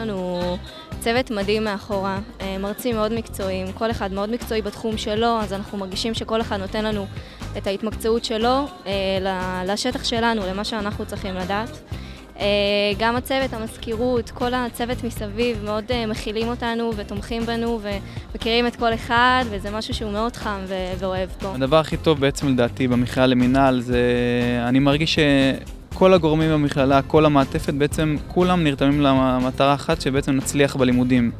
לנו צוות מדהים מאחורה, מרצים מאוד מקצועיים, כל אחד מאוד מקצועי בתחום שלו, אז אנחנו מרגישים שכל אחד נותן לנו את ההתמקצעות שלו לשטח שלנו, למה שאנחנו צריכים לדעת. גם הצוות, המזכירות, כל הצוות מסביב מאוד מכילים אותנו ותומכים בנו ומכירים את כל אחד, וזה משהו שהוא מאוד חם ואוהב פה. הדבר הכי טוב בעצם לדעתי במכללה למינהל זה, אני מרגיש שכל הגורמים במכללה, כל המעטפת בעצם כולם נרתמים למטרה אחת שבעצם נצליח בלימודים.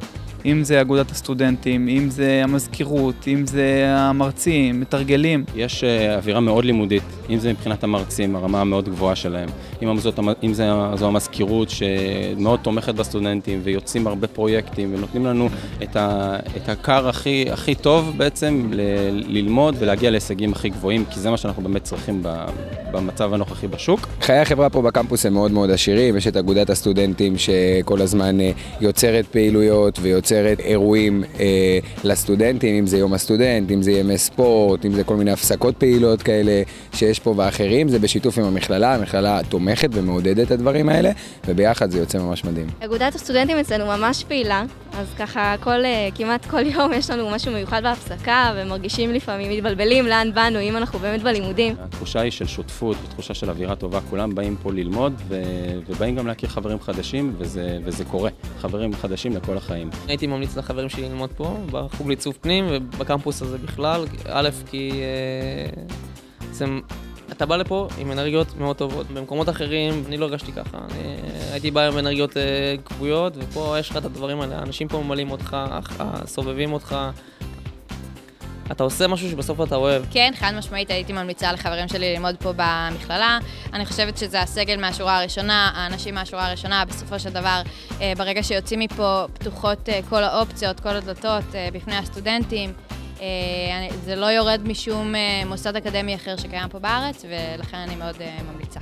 אם זה אגודת הסטודנטים, אם זה המזכירות, אם זה המרצים, מתרגלים. יש אווירה מאוד לימודית, אם זה מבחינת המרצים, הרמה המאוד גבוהה שלהם. אם זו המזכירות שמאוד תומכת בסטודנטים ויוצאים הרבה פרויקטים ונותנים לנו את הקר הכי טוב בעצם ללמוד ולהגיע להישגים הכי גבוהים, כי זה מה שאנחנו באמת צריכים במצב הנוכחי בשוק. חיי החברה פה בקמפוס הם מאוד מאוד עשירים, יש את אגודת הסטודנטים שכל הזמן יוצרת פעילויות ויוצרת אירועים לסטודנטים, אם זה יום הסטודנט, אם זה ימי ספורט, אם זה כל מיני הפסקות פעילות כאלה שיש פה ואחרים, זה בשיתוף עם המכללה, המכללה תומכת ומעודדת את הדברים האלה, וביחד זה יוצא ממש מדהים. אגודת הסטודנטים אצלנו ממש פעילה, אז ככה כמעט כל יום יש לנו משהו מיוחד בהפסקה, ומרגישים לפעמים מתבלבלים לאן באנו, אם אנחנו באמת בלימודים. התחושה היא של שותפות, תחושה של אווירה טובה, כולם באים פה ללמוד, ובאים גם להכיר חברים חדשים, וזה קורה, חברים חדשים לכל החיים. הייתי ממליץ לחברים שלי ללמוד פה, בחוג לעיצוב פנים ובקמפוס הזה בכלל. א', כי אתה בא לפה עם אנרגיות מאוד טובות. במקומות אחרים אני לא הרגשתי ככה. הייתי בא עם אנרגיות קבועות, ופה יש לך את הדברים האלה. אנשים פה ממלאים אותך, סובבים אותך. אתה עושה משהו שבסוף אתה אוהב. כן, חד משמעית הייתי ממליצה לחברים שלי ללמוד פה במכללה. אני חושבת שזה הסגל מהשורה הראשונה, האנשים מהשורה הראשונה, בסופו של דבר, ברגע שיוצאים מפה פתוחות כל האופציות, כל הדלתות בפני הסטודנטים. זה לא יורד משום מוסד אקדמי אחר שקיים פה בארץ, ולכן אני מאוד ממליצה.